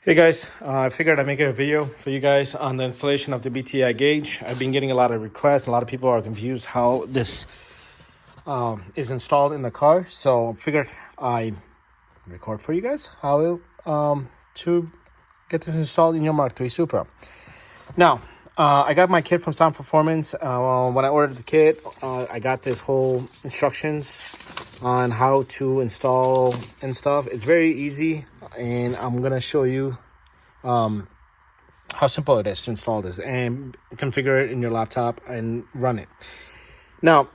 Hey guys, I figured I'd make a video for you guys on the installation of the BTI gauge. I've been getting a lot of requests. A lot of people are confused how this is installed in the car. So I figured I record for you guys how to get this installed in your MK3 Supra. Now, I got my kit from Sound Performance. When I ordered the kit, I got this whole instructions on how to install and stuff. It's very easy, and I'm gonna show you how simple it is to install this and configure it in your laptop and run it. Now,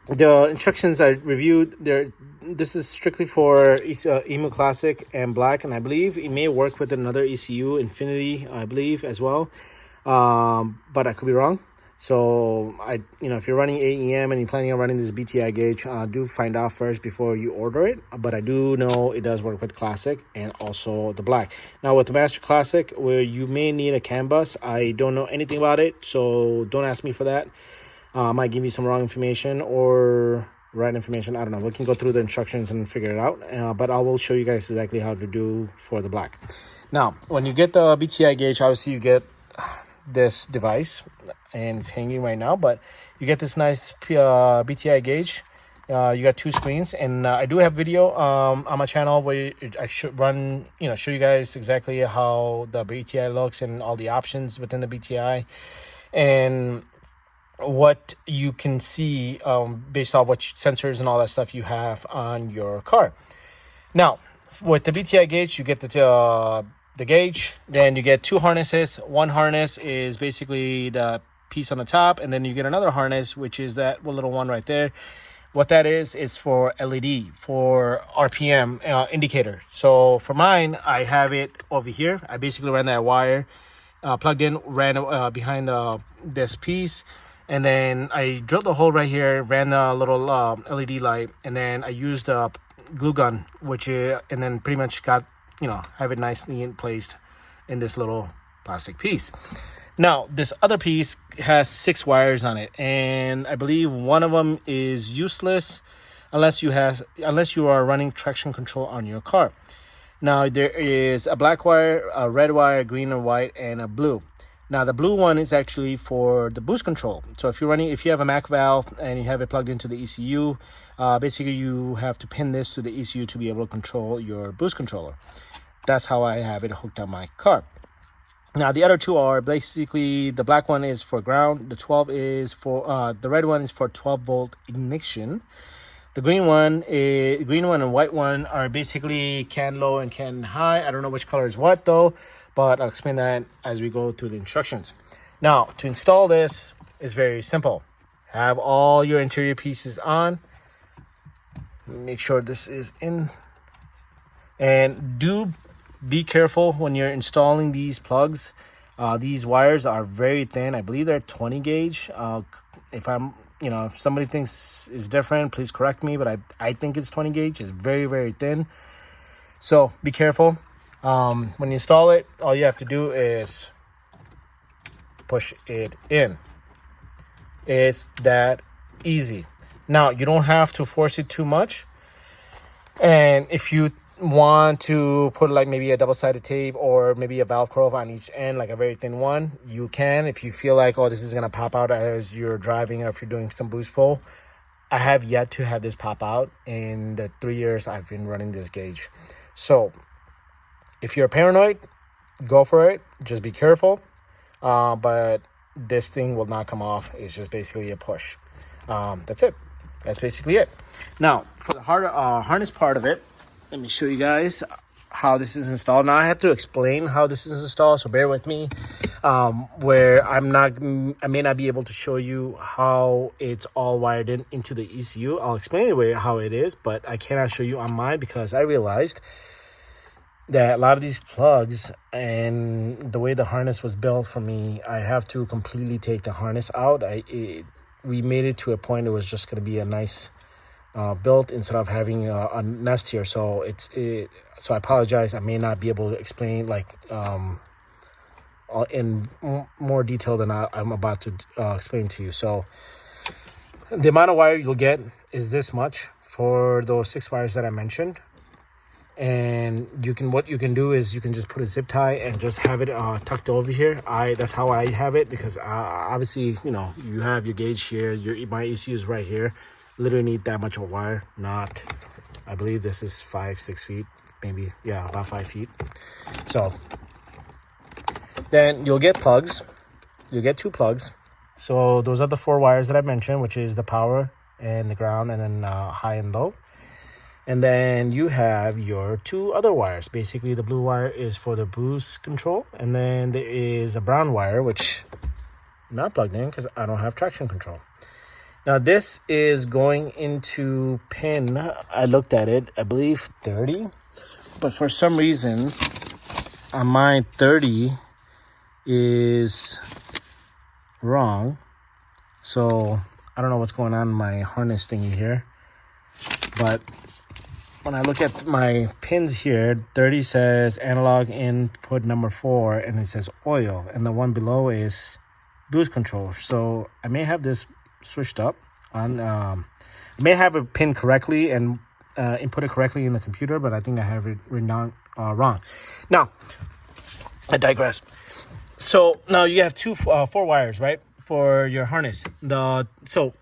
the instructions I reviewed there, this is strictly for EMU Classic and Black, and I believe it may work with another ECU, Infinity, I believe, as well. But I could be wrong. So if you're running AEM and you're planning on running this BTI gauge, do find out first before you order it. But I do know it does work with Classic and also the Black. Now with the Master Classic, where you may need a CAN bus, I don't know anything about it, so don't ask me for that. I might give you some wrong information or right information. I don't know. We can go through the instructions and figure it out. But I will show you guys exactly how to do for the Black. Now, when you get the BTI gauge, obviously you get this device, and it's hanging right now, but you get this nice BTI gauge. You got two screens, and I do have video on my channel where I should run, show you guys exactly how the BTI looks and all the options within the BTI and what you can see based off what sensors and all that stuff you have on your car. Now, with the BTI gauge, you get the gauge, then you get two harnesses. One harness is basically the piece on the top, and then you get another harness, which is that little one right there. What that is for LED, for RPM indicator. So for mine, I have it over here. I basically ran that wire plugged in, ran behind this piece, and then I drilled a hole right here, ran the little LED light, and then I used a glue gun, and then pretty much got have it nicely placed in this little plastic piece. Now, this other piece has 6 wires on it, and I believe one of them is useless unless you are running traction control on your car. Now, there is a black wire, a red wire, green and white, and a blue. Now, the blue one is actually for the boost control. So if you have a Mac valve and you have it plugged into the ECU, basically you have to pin this to the ECU to be able to control your boost controller. That's how I have it hooked on my car. Now, the other two are basically, the black one is for ground, the red one is for 12-volt ignition. The green one and white one are basically CAN low and CAN high. I don't know which color is what though, but I'll explain that as we go through the instructions. Now, to install this is very simple. Have all your interior pieces on. Make sure this is in. And do be careful when you're installing these plugs. These wires are very thin. I believe they're 20 gauge. If somebody thinks it's different, please correct me, but I think it's 20 gauge. It's very, very thin. So be careful. When you install it, all you have to do is push it in. It's that easy. Now, you don't have to force it too much. And if you want to put like maybe a double-sided tape or maybe a Velcro on each end, like a very thin one, you can. If you feel like, this is going to pop out as you're driving or if you're doing some boost pull. I have yet to have this pop out in the 3 years I've been running this gauge. So if you're paranoid, go for it. Just be careful. But this thing will not come off. It's just basically a push. That's it. That's basically it. Now, for the harness part of it, let me show you guys how this is installed. Now, I have to explain how this is installed, so bear with me. Where I may not be able to show you how it's all wired into the ECU. I'll explain how it is, but I cannot show you on mine because I realized that a lot of these plugs and the way the harness was built for me, I have to completely take the harness out. We made it to a point it was just going to be a nice built instead of having a nest here. So so I apologize. I may not be able to explain in more detail than I'm about to explain to you. So the amount of wire you'll get is this much for those 6 wires that I mentioned. And what you can do is you can just put a zip tie and just have it tucked over here. That's how I have it, because obviously, you know, you have your gauge here, my ECU is right here. Literally need that much of wire. Not, I believe this is 5-6 feet, maybe, yeah, about 5 feet. So then you'll get plugs. You'll get 2 plugs. So those are the 4 wires that I mentioned, which is the power and the ground, and then high and low. And then you have your 2 other wires. Basically, the blue wire is for the boost control, and then there is a brown wire, which I'm not plugged in because I don't have traction control. Now this is going into pin, I looked at it, I believe 30, but for some reason on my 30 is wrong. So I don't know what's going on in my harness thingy here, but when I look at my pins here, 30 says analog input number 4, and it says oil, and the one below is boost control. So I may have this switched up on, I may have it pinned correctly and input it correctly in the computer, but I think I have it written on wrong. Now, I digress. So now you have 4 wires, right, for your harness. So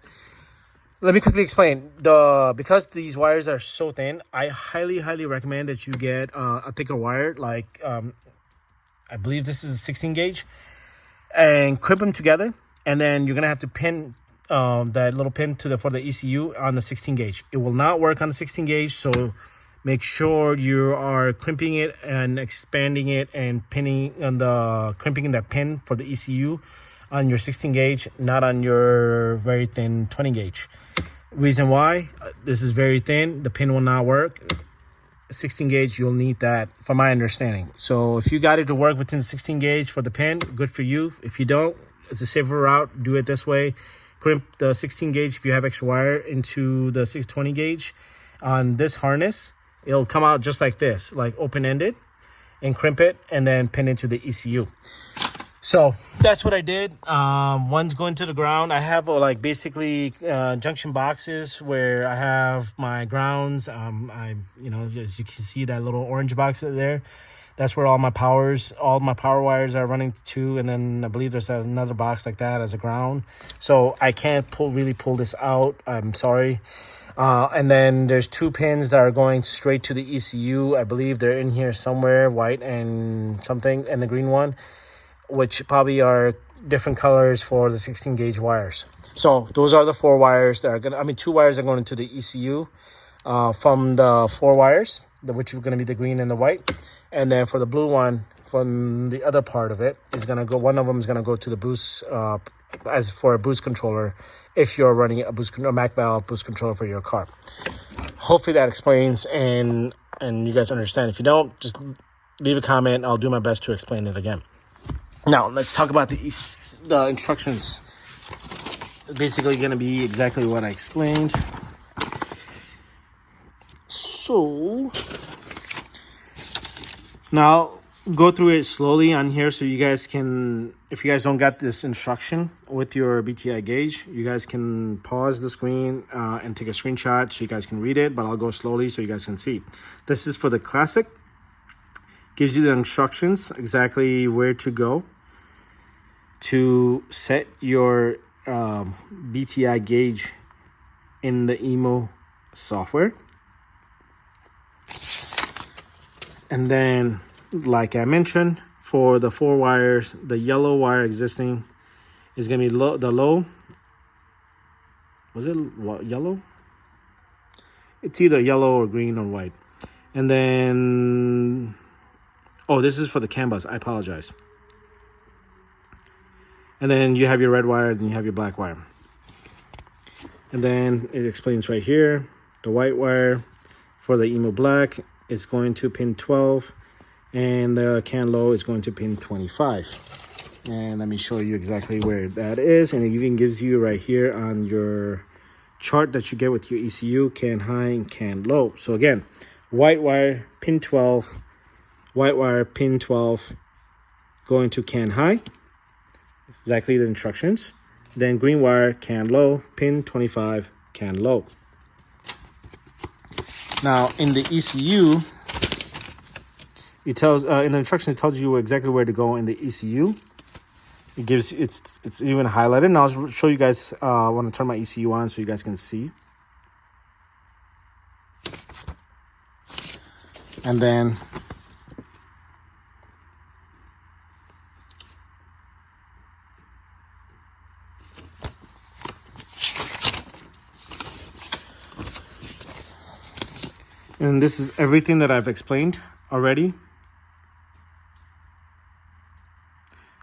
let me quickly explain. Because these wires are so thin, I highly recommend that you get a thicker wire. Like I believe this is a 16 gauge, and crimp them together, and then you're gonna have to pin that little pin for the ECU on the 16 gauge. It will not work on the 16 gauge, so make sure you are crimping it and expanding it and crimping that pin for the ECU on your 16 gauge, not on your very thin 20 gauge. Reason why, this is very thin, the pin will not work. 16 gauge, you'll need that, from my understanding. So if you got it to work within 16 gauge for the pin, good for you. If you don't, it's a safer route. Do it this way. Crimp the 16 gauge if you have extra wire into the 620 gauge. On this harness, it'll come out just like this, like open-ended, and crimp it and then pin it to the ECU. So that's what I did. One's going to the ground. I have like basically junction boxes where I have my grounds. You know, as you can see, that little orange box there, that's where all my power wires are running to. And then I believe there's another box like that as a ground. So I can't really pull this out. I'm sorry. And then there's 2 pins that are going straight to the ECU. I believe they're in here somewhere, white and something, and the green one, which probably are different colors for the 16 gauge wires. So those are the 4 wires that are 2 wires are going into the ECU from the 4 wires, which are going to be the green and the white. And then for the blue one, from the other part of it, is going to go, one of them is going to go to the boost, as for a boost controller, if you're running a Mac valve boost controller for your car. Hopefully that explains and you guys understand. If you don't, just leave a comment. I'll do my best to explain it again. Now, let's talk about the instructions. Basically going to be exactly what I explained. So, now go through it slowly on here so you guys can, if you guys don't get this instruction with your BTI gauge, you guys can pause the screen and take a screenshot so you guys can read it, but I'll go slowly so you guys can see. This is for the Classic. Gives you the instructions, exactly where to go to set your BTI gauge in the EMU software. And then, like I mentioned, for the 4 wires, the yellow wire existing is going to be low. Was it yellow? It's either yellow or green or white. And then, oh, this is for the CAN bus. I apologize. And then you have your red wire, then you have your black wire. And then it explains right here, the white wire for the EMU black is going to pin 12, and the CAN low is going to pin 25. And let me show you exactly where that is. And it even gives you right here on your chart that you get with your ECU, CAN high and CAN low. So again, white wire, pin 12, white wire, pin 12, going to CAN high. Exactly the instructions. Then green wire, CAN low, pin 25, CAN low. Now in the ECU, it tells in the instructions, it tells you exactly where to go in the ECU. It gives it's even highlighted. Now I'll show you guys. I want to turn my ECU on so you guys can see. And then this is everything that I've explained already.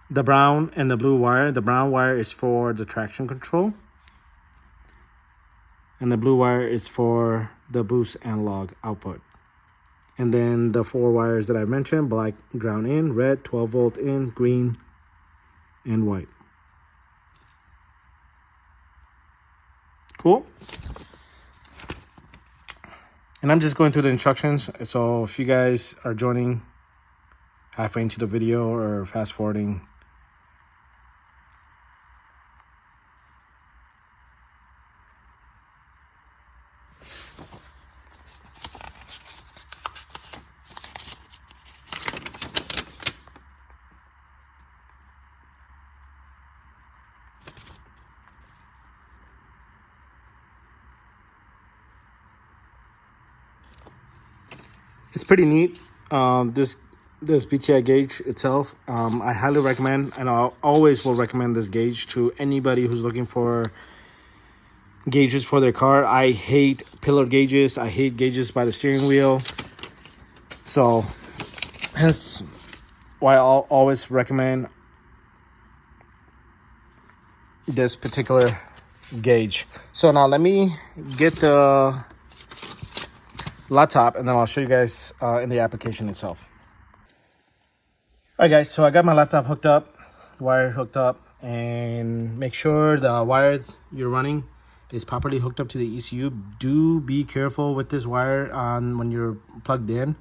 The brown and the blue wire. The brown wire is for the traction control. And the blue wire is for the boost analog output. And then the 4 wires that I mentioned, black ground in, red 12 volt in, green, and white. Cool. And I'm just going through the instructions. So if you guys are joining halfway into the video or fast forwarding, it's pretty neat. This BTI gauge itself, I highly recommend, and I always will recommend this gauge to anybody who's looking for gauges for their car. I hate pillar gauges. I hate gauges by the steering wheel. So hence why I'll always recommend this particular gauge. So now let me get the laptop and then I'll show you guys in the application itself. All right guys, so I got my laptop hooked up, wire hooked up, and make sure the wire you're running is properly hooked up to the ECU. Do be careful with this wire on when you're plugged in.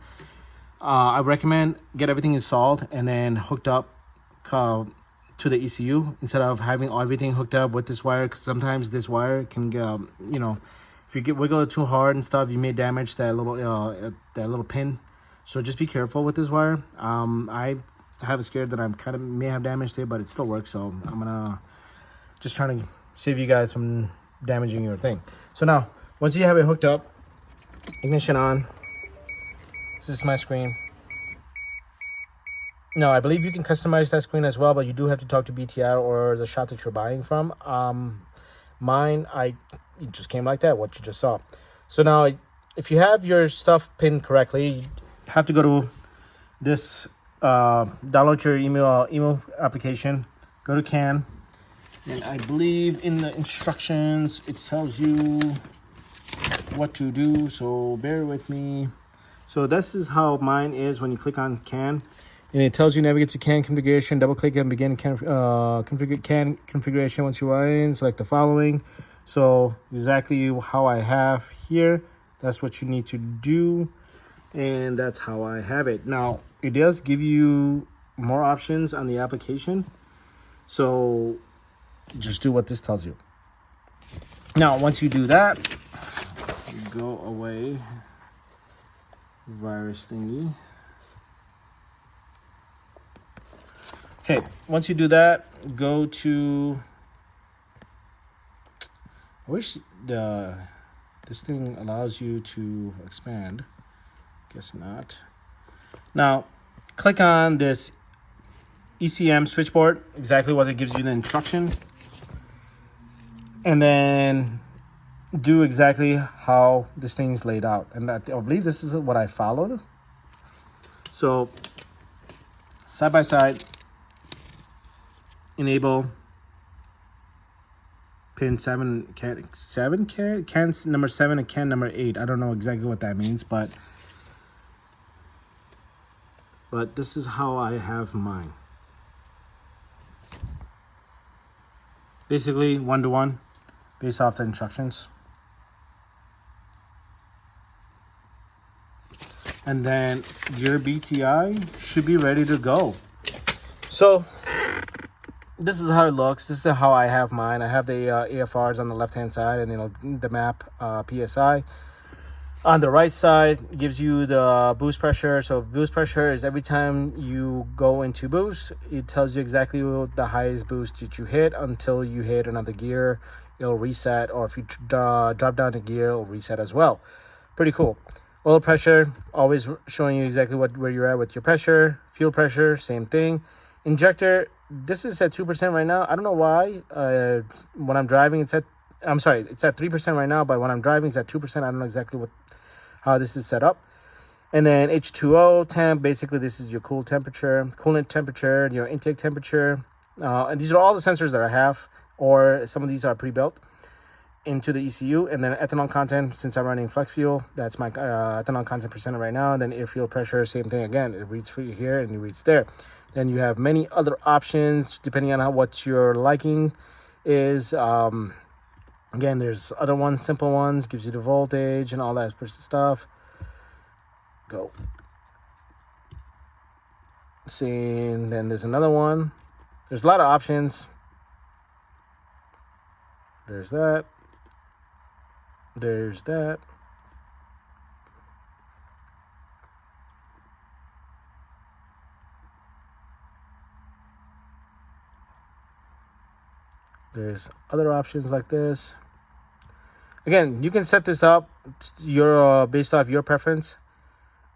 I recommend get everything installed and then hooked up to the ECU instead of having everything hooked up with this wire, because sometimes this wire can get, you know, if you wiggle it too hard and stuff, you may damage that little pin. So just be careful with this wire. I have a scared that I kind of may have damaged it, but it still works. So I'm gonna just trying to save you guys from damaging your thing. So now, once you have it hooked up, ignition on. This is my screen. No, I believe you can customize that screen as well, but you do have to talk to BTI or the shop that you're buying from. Mine, it just came like that, what you just saw. So now, if you have your stuff pinned correctly, you have to go to this, download your EMU application, go to CAN, and I believe in the instructions, it tells you what to do, so bear with me. So this is how mine is when you click on CAN. And it tells you navigate to CAN configuration, double click and begin CAN configuration. Once you are in, select the following. So exactly how I have here, that's what you need to do. And that's how I have it. Now, it does give you more options on the application. So just do what this tells you. Now, once you do that, go away, virus thingy. Okay, once you do that, go to, I wish this thing allows you to expand. Guess not. Now, click on this ECM switchboard, exactly what it gives you the instruction. And then do exactly how this thing's laid out. And I believe this is what I followed. So, side by side, enable pin 7, can number 7 and can number 8. I don't know exactly what that means, but this is how I have mine. Basically 1-to-1 based off the instructions. And then your BTI should be ready to go. So this is how it looks. This is how I have mine. I have the AFRs on the left hand side, and then the map PSI. On the right side, it gives you the boost pressure. So boost pressure is every time you go into boost, it tells you exactly what the highest boost that you hit until you hit another gear. It'll reset, or if you drop down a gear, it'll reset as well. Pretty cool. Oil pressure, always showing you exactly where you're at with your pressure. Fuel pressure, same thing. Injector, this is at 2% right now. I don't know why. When I'm driving, it's at 3% right now, but when I'm driving, it's at 2%. I don't know exactly how this is set up. And then H2O temp, basically this is your coolant temperature, your intake temperature. And these are all the sensors that I have, or some of these are pre-built into the ECU. And then ethanol content, since I'm running flex fuel, that's my ethanol content percent right now. And then air fuel pressure, same thing again. It reads for you here and it reads there. Then you have many other options depending on what your liking is. Again, there's other ones, simple ones, gives you the voltage and all that stuff. Go. See, and then there's another one. There's a lot of options. There's that. There's that. There's other options like this. Again, you can set this up your based off your preference.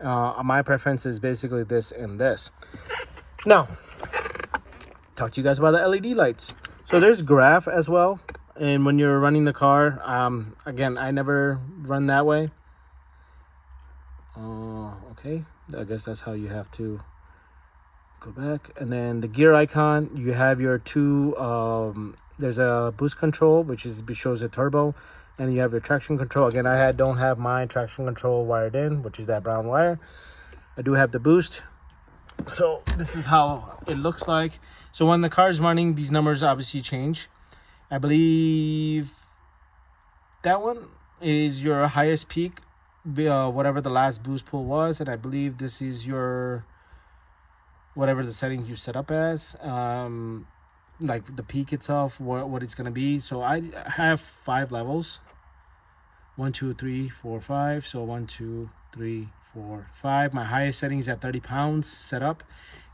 My preference is basically this and this. Now, talk to you guys about the LED lights. So there's graph as well. And when you're running the car, again, I never run that way. Okay, I guess that's how you have to go back. And then the gear icon, you have your two, there's a boost control, which shows a turbo. And you have your traction control. Again, I don't have my traction control wired in, which is that brown wire. I do have the boost. So this is how it looks like. So when the car is running, these numbers obviously change. I believe that one is your highest peak, whatever the last boost pull was. And I believe this is your, whatever the settings you set up as. Like the peak itself, what it's gonna be. So I have 5 levels. 1, 2, 3, 4, 5. So 1, 2, 3, 4, 5. My highest setting is at 30 pounds set up,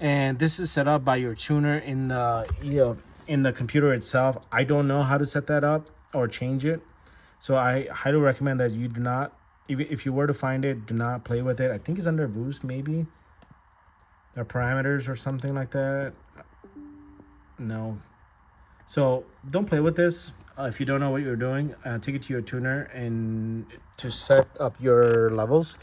and this is set up by your tuner in the computer itself. I don't know how to set that up or change it, so I highly recommend that you do not. If you were to find it, do not play with it. I think it's under boost, maybe. There are parameters or something like that. No, so don't play with this if you don't know what you're doing. Take it to your tuner and to set up your levels.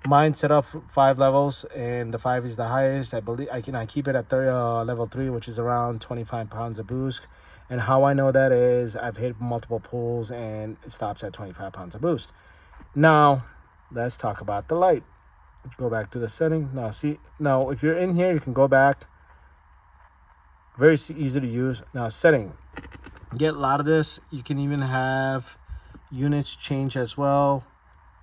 Mine set up 5 levels, and the 5 is the highest. I believe I keep it at level 3, which is around 25 pounds of boost. And how I know that is I've hit multiple pulls and it stops at 25 pounds of boost. Now let's talk about the light. Go back to the setting. Now if you're in here, you can go back. Very easy to use. Now setting, get a lot of this. You can even have units change as well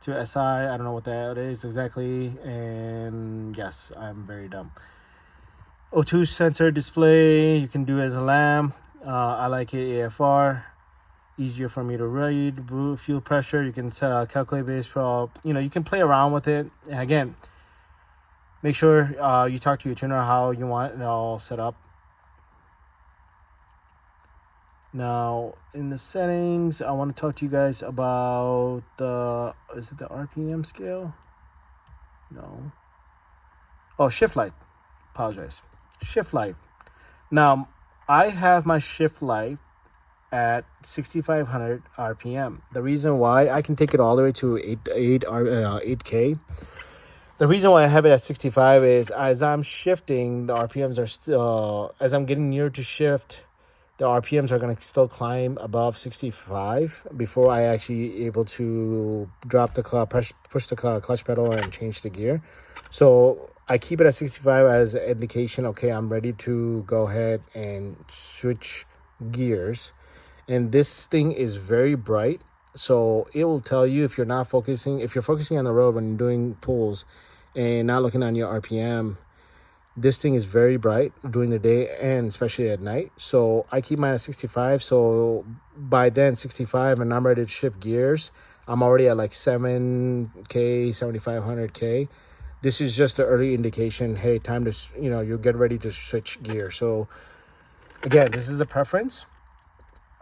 to SI. I don't know what that is exactly. And yes, I'm very dumb. O2 sensor display, you can do as a lamp. I like it AFR. Easier for me to read. Fuel pressure, you can calculate based for, you can play around with it. And again, make sure you talk to your tuner how you want it all set up. Now, in the settings, I want to talk to you guys about is it the RPM scale? No. Oh, shift light. Apologize. Shift light. Now, I have my shift light at 6,500 RPM. The reason why, I can take it all the way to 8K. The reason why I have it at 65 is as I'm shifting, the RPMs are still, as I'm getting near to shift, the RPMs are going to still climb above 65 before I actually able to drop the clutch, push the clutch pedal and change the gear. So I keep it at 65 as an indication, okay, I'm ready to go ahead and switch gears. And this thing is very bright, so it will tell you if you're not focusing, if you're focusing on the road when you're doing pulls and not looking on your RPM. This thing is very bright during the day and especially at night. So I keep mine at 65. So by then 65 and I'm ready to shift gears, I'm already at like 7K, 7,500K. This is just an early indication. Hey, time to, you get ready to switch gear. So again, this is a preference.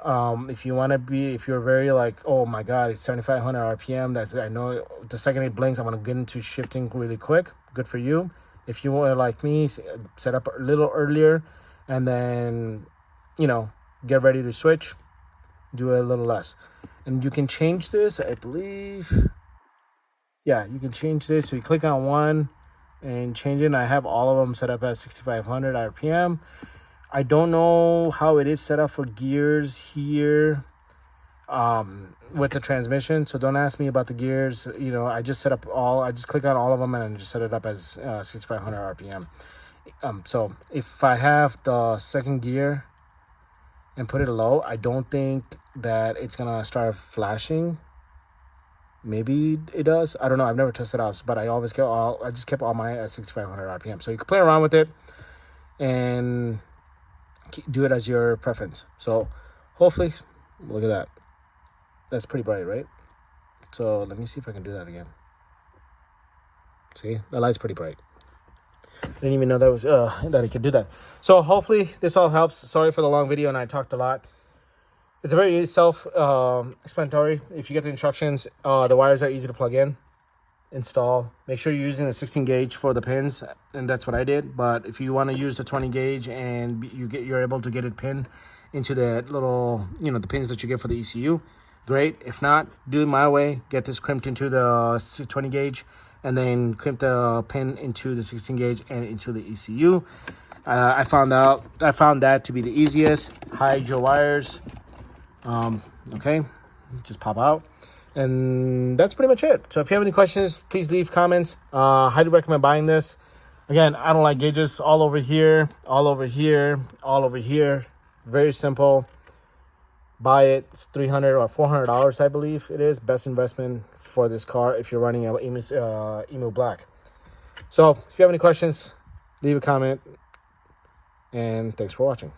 If you're very like, oh my God, it's 7,500 RPM. I know the second it blinks, I'm going to get into shifting really quick. Good for you. If you want, like me, set up a little earlier and then, get ready to switch, do a little less. And you can change this, I believe. Yeah, you can change this. So you click on one and change it. And I have all of them set up at 6,500 RPM. I don't know how it is set up for gears here with the transmission. So don't ask me about the gears. I just set up I just click on all of them and just set it up as 6,500 RPM. So if I have the second gear and put it low, I don't think that it's going to start flashing. Maybe it does. I don't know. I've never tested out, but I just kept all mine at 6,500 RPM. So you can play around with it and do it as your preference. So hopefully, look at that. That's pretty bright, right? So let me see if I can do that again. See, the light's pretty bright. I didn't even know that it could do that. So hopefully this all helps. Sorry for the long video and I talked a lot. It's a very self-explanatory. If you get the instructions, the wires are easy to plug in, install. Make sure you're using a 16 gauge for the pins, and that's what I did. But if you want to use the 20 gauge and you're able to get it pinned into the little, the pins that you get for the ECU, great. If not, do it my way. Get this crimped into the 20 gauge, and then crimp the pin into the 16 gauge and into the ECU. I found that to be the easiest. Hide your wires. Okay, just pop out, and that's pretty much it. So if you have any questions, please leave comments. Highly recommend buying this. Again, I don't like gauges all over here, all over here, all over here. Very simple. Buy it. It's $300 or $400, I believe it is. Best investment for this car if you're running a EMU Black. So if you have any questions, leave a comment, and thanks for watching.